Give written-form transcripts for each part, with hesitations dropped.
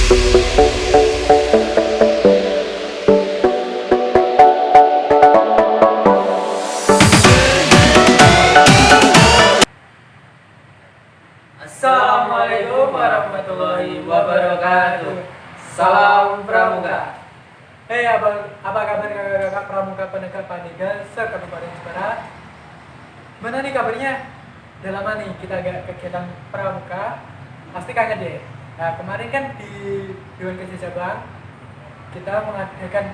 Assalamualaikum warahmatullahi wabarakatuh. Salam Pramuka. Hei, apa kabar kakak-kakak Pramuka Penegak Pandega se-Kabupaten Jepara? Mana nih kabarnya? Udah lama nih kita agak kegiatan Pramuka. Pasti kangen deh. Nah, kemarin kan di Dewan Kerja Cabang kita mengadakan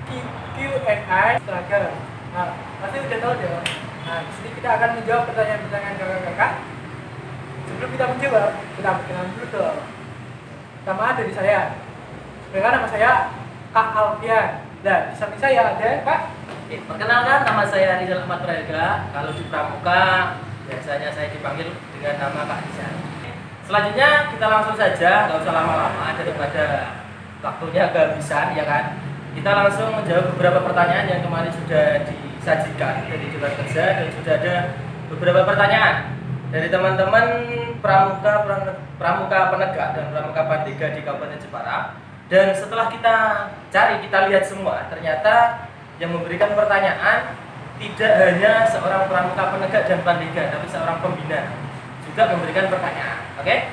Q&A seragam. Nah, pasti udah tahu dong. Nah, di sini kita akan menjawab pertanyaan-pertanyaan kakak-kakak. Sebelum kita menjawab, kita perkenalan dulu dong. Pertama dari saya. Perkenalkan nama saya Kak Alfian. Dan di samping saya ada Kak. Perkenalkan, nama saya Rizal Ahmad Prayoga. Kalau di Pramuka biasanya saya dipanggil dengan nama Kak Rizal. Selanjutnya kita langsung saja, nggak usah lama-lama daripada waktunya kehabisan, ya kan? Kita langsung menjawab beberapa pertanyaan yang kemarin sudah disajikan dari Dewan Kerja, dan sudah ada beberapa pertanyaan dari teman-teman Pramuka Penegak dan Pramuka Pandega di Kabupaten Jepara. Dan setelah kita cari, kita lihat semua, ternyata yang memberikan pertanyaan tidak hanya seorang Pramuka Penegak dan Pandega, tapi seorang pembina juga memberikan pertanyaan. Oke?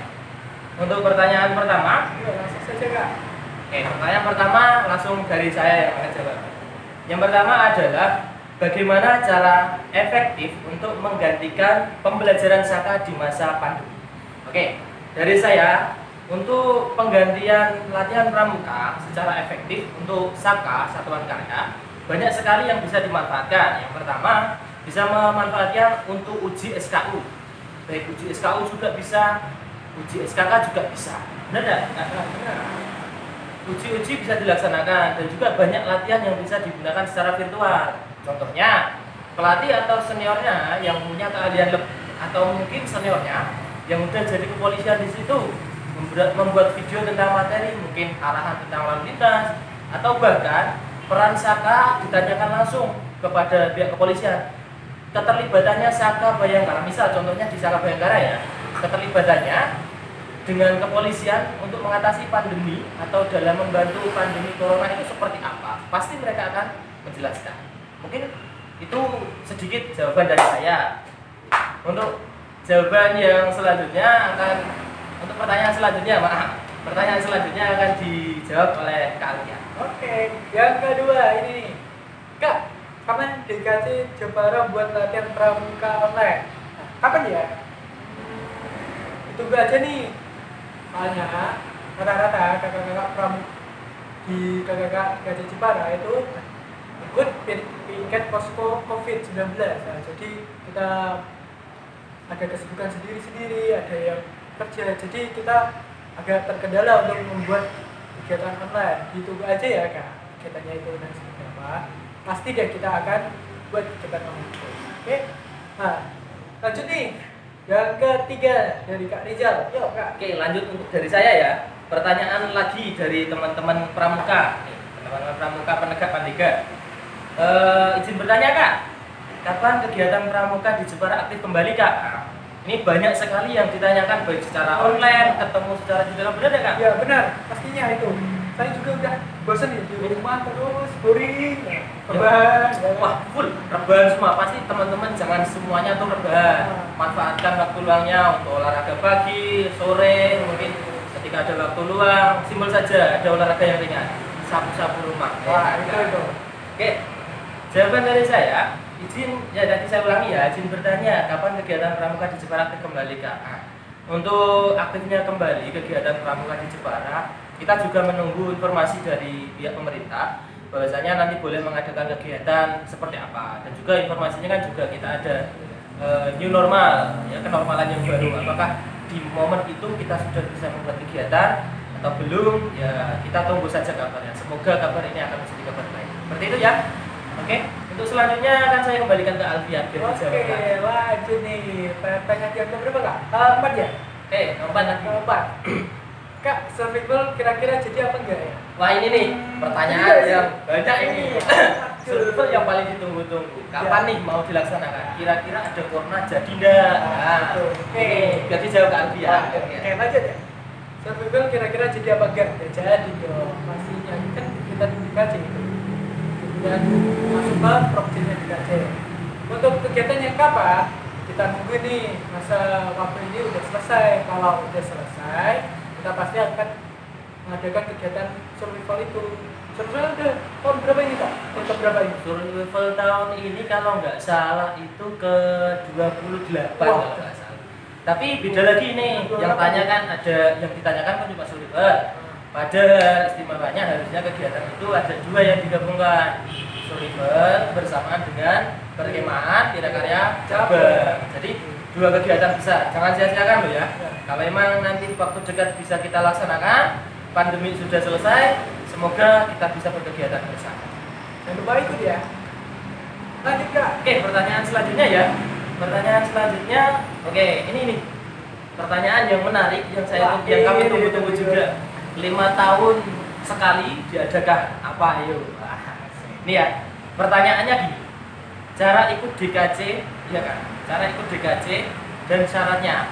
Untuk pertanyaan pertama, Langsung saja Kak. Oke, pertanyaan pertama langsung dari saya yang akan jawab. Yang pertama adalah bagaimana cara efektif untuk menggantikan pembelajaran Saka di masa pandemi? Oke, dari saya, untuk penggantian latihan pramuka secara efektif untuk Saka, satuan karya, banyak sekali yang bisa dimanfaatkan. Yang pertama, bisa memanfaatkan untuk uji SKU. Baik uji SKU juga bisa, uji SKK juga bisa. Benar tidak? Benar. Uji-uji bisa dilaksanakan, dan juga banyak latihan yang bisa digunakan secara virtual. Contohnya, pelatih atau seniornya yang punya keahlian lebih, atau mungkin seniornya yang udah jadi kepolisian di situ, membuat video tentang materi, mungkin arahan tentang lalu lintas, atau bahkan peran Saka ditanyakan langsung kepada pihak kepolisian. Keterlibatannya Saka Bayangkara, misal contohnya di Saka Bayangkara ya, keterlibatannya dengan kepolisian untuk mengatasi pandemi atau dalam membantu pandemi corona itu seperti apa, pasti mereka akan menjelaskan. Mungkin itu sedikit jawaban dari saya. Untuk jawaban yang selanjutnya untuk pertanyaan selanjutnya, pertanyaan selanjutnya akan dijawab oleh Kak Alia. Oke, yang kedua ini nih. Kak, kapan DKC Jepara buat latihan pramuka online? Nah, kapan ya? Tunggu aja nih. Soalnya rata-rata kakak-kakak pramuka di kakak DKC Jepara itu ikut piket posko COVID-19. Nah, jadi kita ada kesibukan sendiri-sendiri, ada yang kerja, jadi kita agak terkendala untuk membuat kegiatan online. Ditunggu aja ya Kak, kegiatannya itu dan seperti apa. Pasti deh kita akan buat kegiatan online. Oke, nah lanjut nih. Yang ketiga dari Kak Rizal. Yuk Kak. Oke, lanjut untuk dari saya ya. Pertanyaan lagi dari teman-teman pramuka, teman-teman pramuka penegak Pandega. Izin bertanya Kak, kapan kegiatan pramuka di Jepara aktif kembali Kak? Ini banyak sekali yang ditanyakan, baik secara online, ketemu secara digital, benar ya Kak? Ya benar, pastinya itu. Saya juga udah bosan nih di rumah terus, boring, rebahan. Wah, full rebahan semua. Pasti teman-teman jangan semuanya tuh rebahan. Manfaatkan waktu luangnya untuk olahraga pagi, sore, mungkin ketika ada waktu luang, simpel saja ada olahraga yang ringan, sapu-sapu rumah. Wah, itu. Oke, jawaban dari saya, izin ya tadi saya ulangi ya, izin bertanya kapan kegiatan pramuka di Jepara aktif kembali Kak? Untuk aktifnya kembali kegiatan pramuka di Jepara, kita juga menunggu informasi dari pihak pemerintah bahwasanya nanti boleh mengadakan kegiatan seperti apa, dan juga informasinya kan juga kita ada new normal ya, kenormalan yang baru. Apakah di momen itu kita sudah bisa membuat kegiatan atau belum, ya kita tunggu saja kabarnya. Semoga kabar ini akan menjadi kabar baik. Seperti itu ya. Oke, untuk selanjutnya akan saya kembalikan ke Alfian. Oke, lanjut nih. Pertanyaan yang keberapa Kak? 4 ya? Oke, keempat lagi. Keempat. Kak, survival kira-kira jadi apa enggak ya? Wah, ini nih pertanyaan yang banyak ini. Survival yang paling ditunggu-tunggu. Kapan nih mau dilaksanakan? Kira-kira ada corona jadi enggak? Nah, Oke. biar dijawab ke Alfian. Oke, lanjut ya. survival kira-kira jadi apa enggak? Ya jadi dong, pastinya kan kita di KC itu. Dan masuk ke provinsinya di KC. Untuk kegiatannya kapan? Kita nunggu nih masa waktu ini udah selesai. Kalau udah selesai, kita pasti akan mengadakan kegiatan survival itu. Survival udah tahun berapa ini Kak? Tahun berapa ini? Survival tahun ini kalau nggak salah itu ke 28 kalau nggak salah. Tapi beda lagi nih, yang ditanyakan kan cuma survival. Padahal istimewanya harusnya kegiatan itu ada dua yang digabungkan, survival bersamaan dengan perkemahan Tirta Karya Jabar. Jadi dua kegiatan besar, jangan sia-siakan loh ya. Kalau emang nanti waktu dekat bisa kita laksanakan, pandemi sudah selesai, semoga kita bisa berkegiatan bersama. Jangan lupa ikut ya. Lanjut Kak. Oke, pertanyaan selanjutnya ya. Pertanyaan selanjutnya, oke, ini nih pertanyaan yang menarik yang kami tunggu-tunggu juga. 5 tahun sekali diadakah apa ayo? Ini ya, pertanyaannya gini. Cara ikut DKC, ya kan? Cara ikut DKC dan syaratnya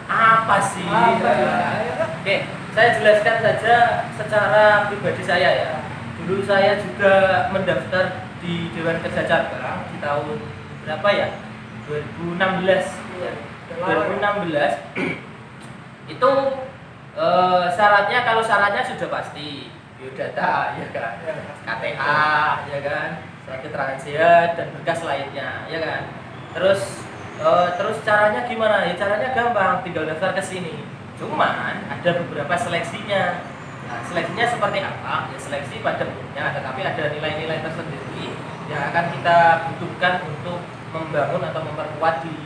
apa sih? Oke, saya jelaskan saja secara pribadi saya ya. Dulu saya juga mendaftar di Dewan Kerja Cabang di tahun berapa ya? 2016 ya. 2016 itu syaratnya sudah pasti biodata ya kan, KTA ya kan, surat keterangan sehat dan berkas lainnya ya kan. Terus caranya gimana? Ya caranya gampang, tinggal daftar ke sini. Cuman ada beberapa seleksinya. Nah, seleksinya seperti apa? Ya seleksi pada umumnya, tetapi ada nilai-nilai tersendiri yang akan kita butuhkan untuk membangun atau memperkuat di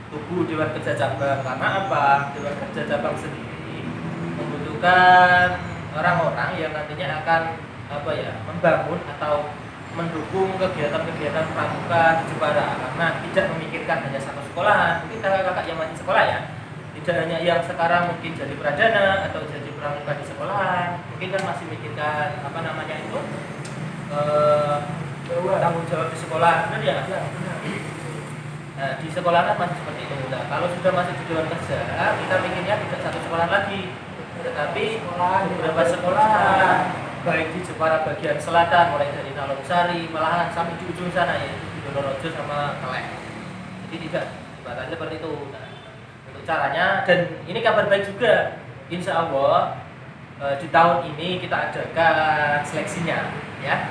tubuh Dewan Kerja Cabang. Karena apa? Dewan Kerja Cabang sendiri membutuhkan orang-orang yang nantinya akan membangun atau mendukung kegiatan-kegiatan pramuka di Jepara, karena tidak memikirkan hanya satu sekolahan. Mungkin kakak-kakak yang masih sekolah ya, tidak hanya yang sekarang mungkin jadi pradana atau jadi pramuka di sekolahan, mungkin kan masih mikirkan tanggung jawab di sekolah, benar ya? Nah, di sekolah kan masih seperti itu. Nah, kalau sudah masuk di Dewan Kerja, kita mikirnya tidak satu sekolah lagi, tetapi beberapa sekolah, baik di Jepara bagian selatan, mulai dari Talungsari, malahan sampai di ujung sana ya, di Donorojo sama Kelek. Jadi tidak dibatasi seperti itu. Nah, untuk caranya, dan ini kabar baik juga, insya Allah di tahun ini kita adakan seleksinya, ya.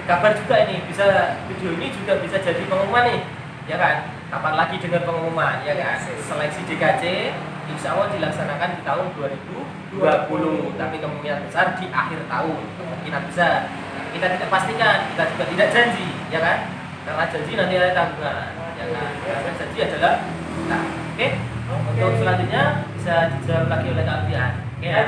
Kabar juga ini, video ini juga bisa jadi pengumuman nih, ya kan? Kapan lagi dengar pengumuman, ya kan? Seleksi DKC insya Allah dilaksanakan di tahun 2020, tapi kemungkinan besar di akhir tahun, kemungkinan besar. Kita tidak pastikan, kita juga tidak janji, ya kan? Karena janji nanti ada tanggungan, ya kan? Karena janji adalah kita. Oke? Untuk selanjutnya bisa dijawab lagi oleh Kak Alfian. Oke ya?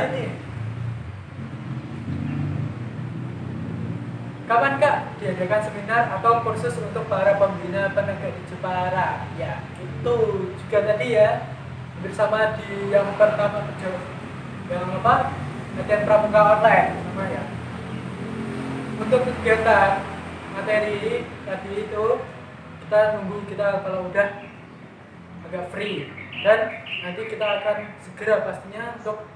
Kapan Kak diadakan seminar atau kursus untuk para pembina penegak di Jepara? Ya, itu juga tadi ya, bersama di yang pertama latihan pramuka online sama ya. Untuk kegiatan materi tadi itu kita nunggu kita kalau udah agak free, dan nanti kita akan segera pastinya untuk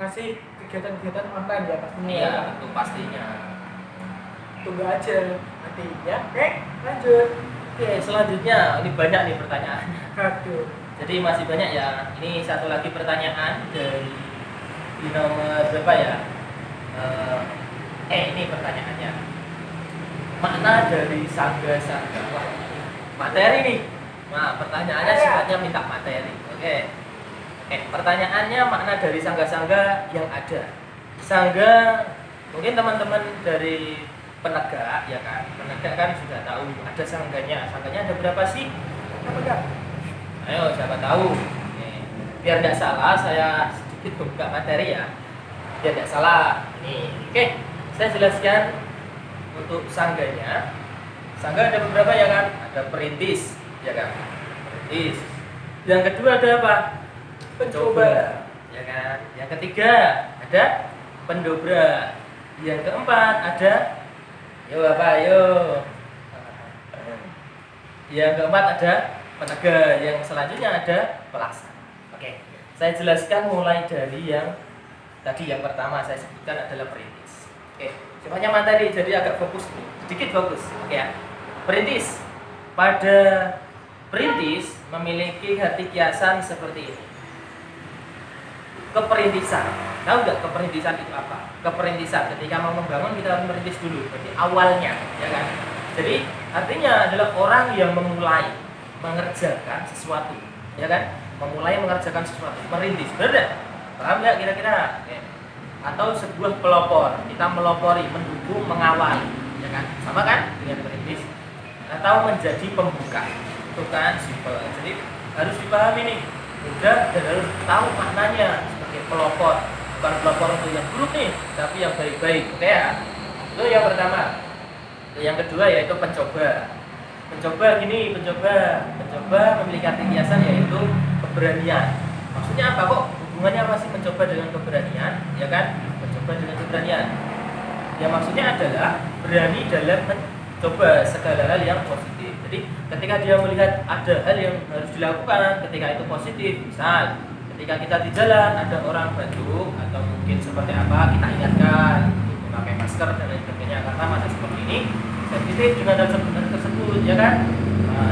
ngasih kegiatan-kegiatan online ya pastinya. Iya, itu pastinya. Tunggu aja nanti ya. Oke, lanjut. Oke, selanjutnya ini banyak nih pertanyaannya. Aduh. Jadi masih banyak ya. Ini satu lagi pertanyaan dari di nomor berapa ya? Ini pertanyaannya. Makna dari sangga-sangga. Wah, materi nih. Nah, pertanyaannya sifatnya minta materi. Oke. Pertanyaannya makna dari sangga-sangga yang ada. Sangga, mungkin teman-teman dari penegak ya kan, penegak kan sudah tahu ada sangganya. Sangganya ada berapa sih? Apa Kak? Ayo siapa tahu. Biar nggak salah saya sedikit buka materi ya, biar nggak salah. Oke, saya jelaskan untuk sangganya. Sangga ada beberapa ya kan, ada perintis ya kan, perintis. Yang kedua ada apa? Pencoba ya kan. Yang ketiga ada pendobrak. Yang keempat ada yang keempat ada penegak, yang selanjutnya ada pelaksana. Oke. Saya jelaskan mulai dari yang tadi yang pertama saya sebutkan adalah perintis. Oke, sifatnya materi jadi agak fokus nih, sedikit fokus. Oke ya. Perintis. Pada perintis memiliki arti kiasan seperti ini. Keperintisan. Tahu nggak keperintisan itu apa? Keperintisan ketika mau membangun kita harus merintis dulu, berarti awalnya, ya kan? Jadi artinya adalah orang yang memulai mengerjakan sesuatu, ya kan? Memulai mengerjakan sesuatu, merintis, benar nggak? Paham nggak kira-kira? Atau sebuah pelopor, kita melopori, mendukung, mengawali, ya kan? Sama kan dengan merintis? Atau menjadi pembuka, itu kan simpel. Jadi harus dipahami nih, mudah dan harus tahu maknanya sebagai pelopor, bukan pelopor untuk yang buruk nih, tapi yang baik-baik, oke ya? Itu yang pertama. Yang kedua yaitu pencoba. Mencoba memiliki arti kiasan yaitu keberanian. Maksudnya apa kok? Hubungannya apa sih mencoba dengan keberanian? Ya kan? Mencoba dengan keberanian. Ya maksudnya adalah berani dalam mencoba segala hal yang positif. Jadi ketika dia melihat ada hal yang harus dilakukan, ketika itu positif, misal ketika kita di jalan ada orang batuk atau mungkin seperti apa, kita ingatkan untuk memakai masker dan lain sebagainya karena masa seperti ini sensitif dengan hal tersebut, ya kan?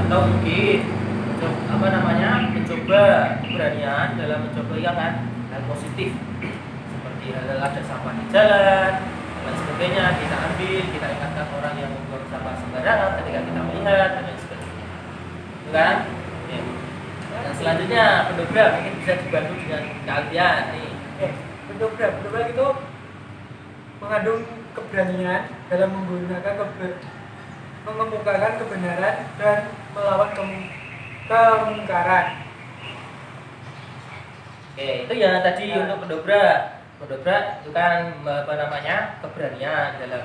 Atau mungkin mencoba keberanian dalam mencoba ya kan hal positif seperti hal ada sampah di jalan dan lain sebagainya, kita ambil, kita ingatkan orang yang membuang sampah sembarangan ketika kita melihat dan lain sebagainya, kan? Ya. Nah, selanjutnya pendobrak mungkin bisa dibantu dengan kalian nih. Pendobrak itu mengandung keberanian dalam mengemukakan kebenaran dan melawan kemungkaran. Oke, itu ya tadi untuk pendobrak. Pendobrak itu kan keberanian dalam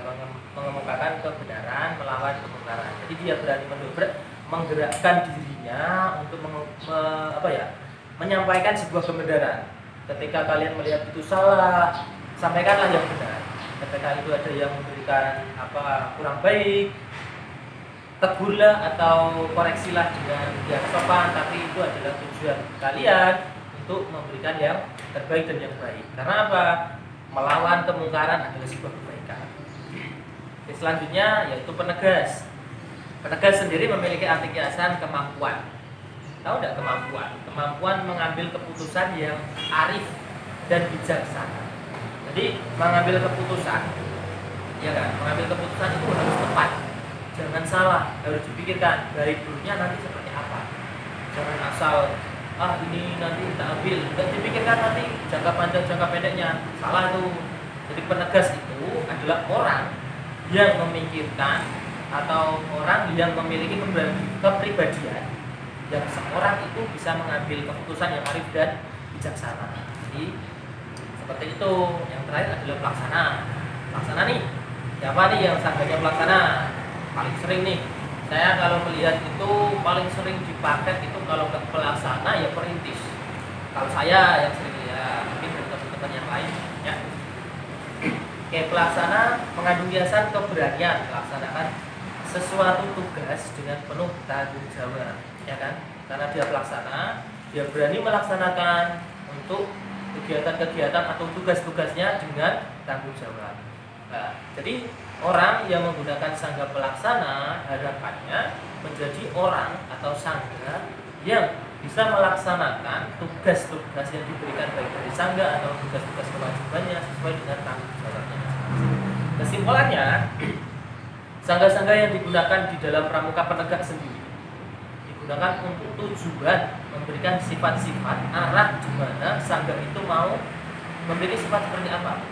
mengemukakan kebenaran melawan kemungkaran. Jadi dia berani mendobrak, menggerakkan dirinya untuk menyampaikan sebuah kebenaran. Ketika kalian melihat itu salah, sampaikanlah yang benar. Ketika itu ada yang memberikan kurang baik, tegurlah atau koreksilah dengan yang sopan, tapi itu adalah tujuan kalian untuk memberikan yang terbaik dan yang baik. Karena apa? Melawan kemungkaran adalah sebuah kebaikan. Oke, selanjutnya yaitu penegas. Penegas sendiri memiliki arti kiasan kemampuan. Tahu tidak kemampuan? Kemampuan mengambil keputusan yang arif dan bijaksana. Jadi mengambil keputusan, ya kan? Mengambil keputusan itu harus tepat. Jangan salah, harus dipikirkan baik buruknya nanti seperti apa. Jangan asal ini nanti kita ambil, dan dipikirkan nanti jangka panjang jangka pendeknya. Salah itu. Jadi penegas itu adalah orang yang memikirkan atau orang yang memiliki kepribadian yang seorang itu bisa mengambil keputusan yang arif dan bijaksana. Jadi seperti itu. Yang terakhir adalah pelaksana. Pelaksana nih, siapa nih yang sanggahnya pelaksana? Paling sering nih, saya kalau melihat itu paling sering dipakai itu kalau ke pelaksana ya perintis. Kalau saya yang sering ya, mungkin dari teman-teman yang lain ya. Oke, pelaksana mengandung kiasan keberanian melaksanakan sesuatu tugas dengan penuh tanggung jawab, ya kan? Karena dia pelaksana, dia berani melaksanakan untuk kegiatan-kegiatan atau tugas-tugasnya dengan tanggung jawab. Nah, jadi orang yang menggunakan sangga pelaksana harapannya menjadi orang atau sangga yang bisa melaksanakan tugas-tugas yang diberikan baik dari sangga atau tugas-tugas kewajibannya sesuai dengan tanggung jawabnya masing-masing. Kesimpulannya, sangga-sangga yang digunakan di dalam pramuka penegak sendiri digunakan untuk tujuan memberikan sifat-sifat arah di mana sangga itu mau memiliki sifat seperti apa.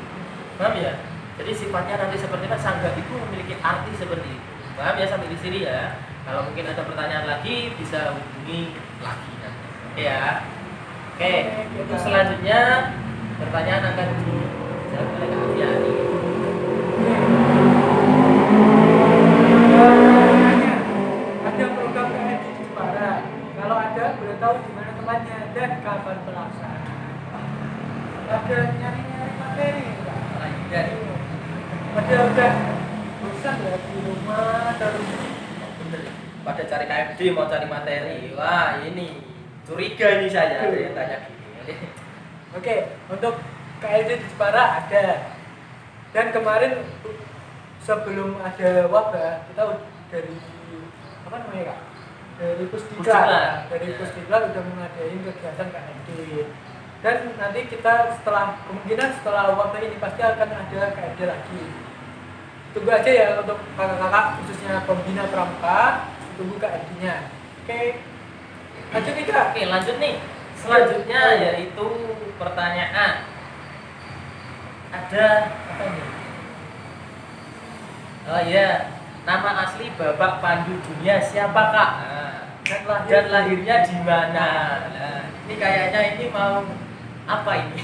Paham ya? Jadi sifatnya nanti seperti apa, sangga itu memiliki arti seperti itu. Paham ya sampai di sini ya? Kalau mungkin ada pertanyaan lagi bisa hubungi lagi nanti. Oke ya. Oke, untuk selanjutnya pertanyaan akan dijawab oleh Kak Afiani. Ada program PNS di Jepara. Kalau ada, boleh tahu di mana tempatnya dan kapan pelaksanaan. Ada nyari-nyari materi enggak? Udah bosan ya di rumah terus. Bener. Pada cari KFD mau cari materi. Wah, ini curiga ini saya tanya gini. Oke, untuk KLD di Jepara ada. Dan kemarin sebelum ada wabah kita dari apa namanya Kak? Dari Pusdiklat. Pusdiklat. Dari Ya. Pusdiklat udah mengadain kegiatan KLD. Dan nanti kita kemungkinan setelah wabah ini pasti akan ada KLD lagi. Tunggu aja ya untuk kakak-kakak khususnya pembina pramuka, tunggu KLD-nya. Oke. Lanjut nih Kak. Oke, lanjut nih. Selanjutnya yaitu pertanyaan. Ada Apa ini? oh iya, nama asli Bapak Pandu Dunia siapa Kak? Nah, dan lahirnya di mana? Nah, ini kayaknya ini mau apa ini?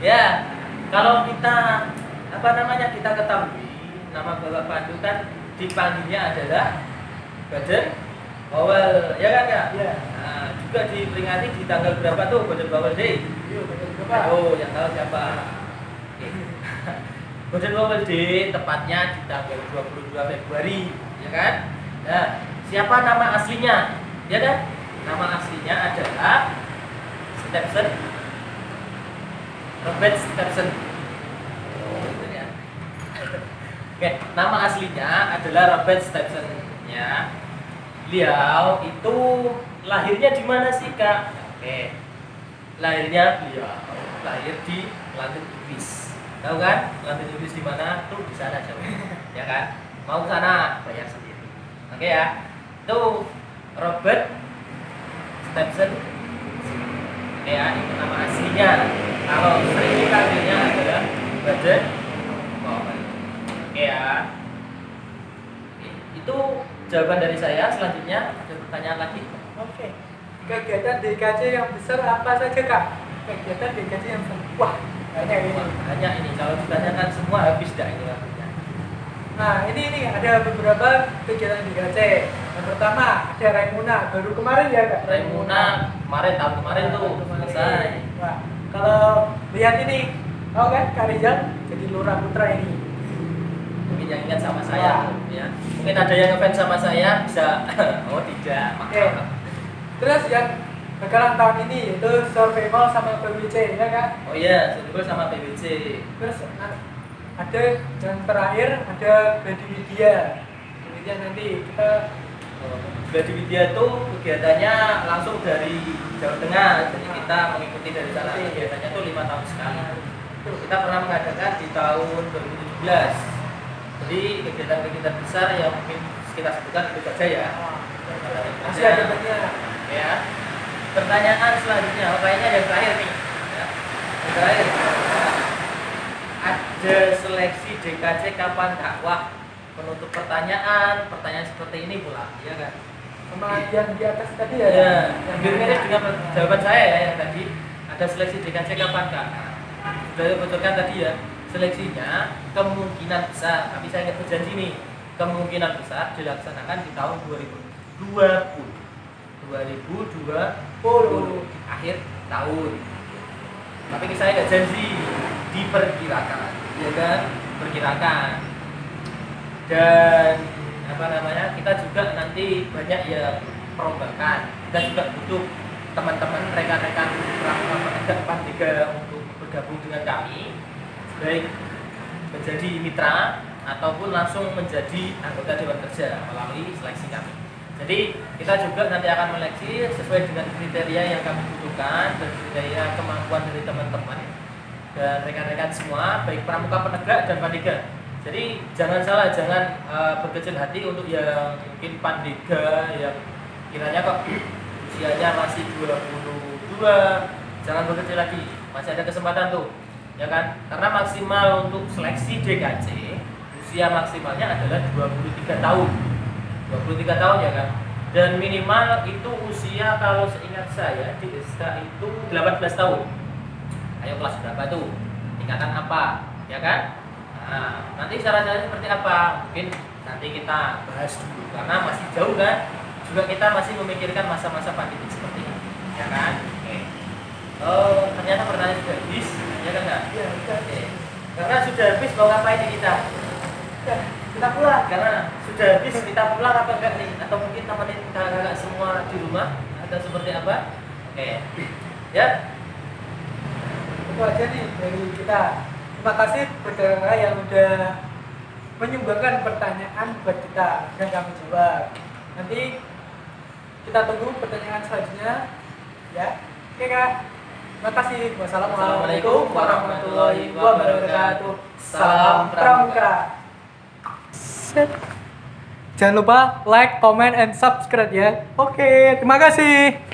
Ya, kalau kita apa namanya kita ketahui nama Bapak Pandu kan dipanggilnya adalah Baden Powell, ya kan Kak? Iya. Nah, juga diperingati di tanggal berapa tuh Baden Powell Day? Yuk, coba. Oh, yang tahu siapa? Oke. Baden Powell Day tepatnya di tanggal 22 Februari, ya kan? Nah, siapa nama aslinya? Ya kan? Nama aslinya adalah Stephen Robert Stephen. Oh, itu ya. Oke, nama aslinya adalah Robert Stephen ya. Beliau itu lahirnya di mana sih Kak? Oke, lahirnya beliau lahir di London Inggris. Tahu kan? London Inggris di mana? Tuh di sana jauh. Ya kan? Mau ke sana bayar sendiri. Oke ya. Itu Robert Stephen. Oke ya, itu nama aslinya. Kalau sering dipanggilnya adalah Baden Powell. Oke ya. Itu jawaban dari saya. Selanjutnya ada pertanyaan lagi. Oke. Kegiatan DKJ yang besar apa saja Kak? Kegiatan DKJ yang besar. Wah, banyak ini. Hanya ini kalau ditanyakan semua habis dah ini waktunya. Nah, ini ada beberapa kegiatan DKJ. Yang pertama ada Raimuna, baru kemarin ya Kak? Raimuna kemarin tahun kemarin tuh selesai. Wah, kalau lihat ini, tahu kan Kak Rizal jadi lurah putra ini. Mungkin yang ingat sama saya ya. Mungkin ada yang ngefans sama saya bisa oh tidak. Oke. Terus yang bakalan tahun ini itu survival sama PWC ya Kak? Oh iya, survival sama PBC. Terus ada yang terakhir ada Gladi Widya. Kemudian nanti kita Gladi Widya itu kegiatannya langsung dari Jawa Tengah. Jadi kita mengikuti dari sana. Kegiatannya tuh 5 tahun sekali. Kita pernah mengadakan di tahun 2017. Jadi kegiatan-kegiatan besar yang mungkin kita sebutkan itu saja ya. masih ada banyak. Ya. Pertanyaan selanjutnya, kayaknya yang terakhir nih. Ya. Yang terakhir. Ada seleksi DKJ kapan Kak? Wah, penutup pertanyaan seperti ini pula, ya kan? Sama yang di atas tadi ya? Ya, Yang mirip dengan jawaban saya ya yang tadi. Ada seleksi DKJ kapan Kak? Sudah dibocorkan tadi ya. Seleksinya kemungkinan besar, tapi saya nggak berjanji nih. Kemungkinan besar dilaksanakan di tahun 2020. 2020 akhir tahun. Tapi saya nggak janji, diperkirakan, ya kan? Perkirakan. Dan apa namanya? Kita juga nanti banyak ya perombakan. Kita juga butuh teman-teman, rekan-rekan pramuka Pandega untuk bergabung dengan kami, baik menjadi mitra ataupun langsung menjadi anggota dewan kerja melalui seleksi kami. Jadi kita juga nanti akan meleksi sesuai dengan kriteria yang kami butuhkan dan kriteria kemampuan dari teman-teman dan rekan-rekan semua, baik pramuka penegak dan pandega. Jadi jangan salah, jangan berkecil hati untuk yang mungkin pandega yang kiranya kok usianya masih 22, jangan berkecil lagi, masih ada kesempatan tuh, ya kan? Karena maksimal untuk seleksi DKJ usia maksimalnya adalah 23 tahun. 23 tahun ya kan. Dan minimal itu usia kalau seingat saya di SK itu 18 tahun. Ayo kelas berapa tuh? Tingkatan apa? Ya kan? Nah, nanti syarat-syaratnya seperti apa? Mungkin nanti kita bahas dulu karena masih jauh kan. Juga kita masih memikirkan masa-masa pandemi seperti ini. Ya kan? Oke. Oh, ternyata pertanyaan sudah habis. Ya kan enggak? Iya, udah. Oke. Karena sudah habis mau ngapain nih kita? Kita pulang. Karena sudah habis kita pulang apa enggak nih? Atau mungkin temenin kakak semua di rumah atau seperti apa? Oke. Ya, Itu aja nih dari kita. Terima kasih buat kakak yang udah menyumbangkan pertanyaan buat kita dan kami jawab. Nanti kita tunggu pertanyaan selanjutnya ya. Oke kak, terima kasih. Wassalamualaikum warahmatullahi wabarakatuh. Salam Pramuka. Jangan lupa like, comment, and subscribe ya. Oke, terima kasih.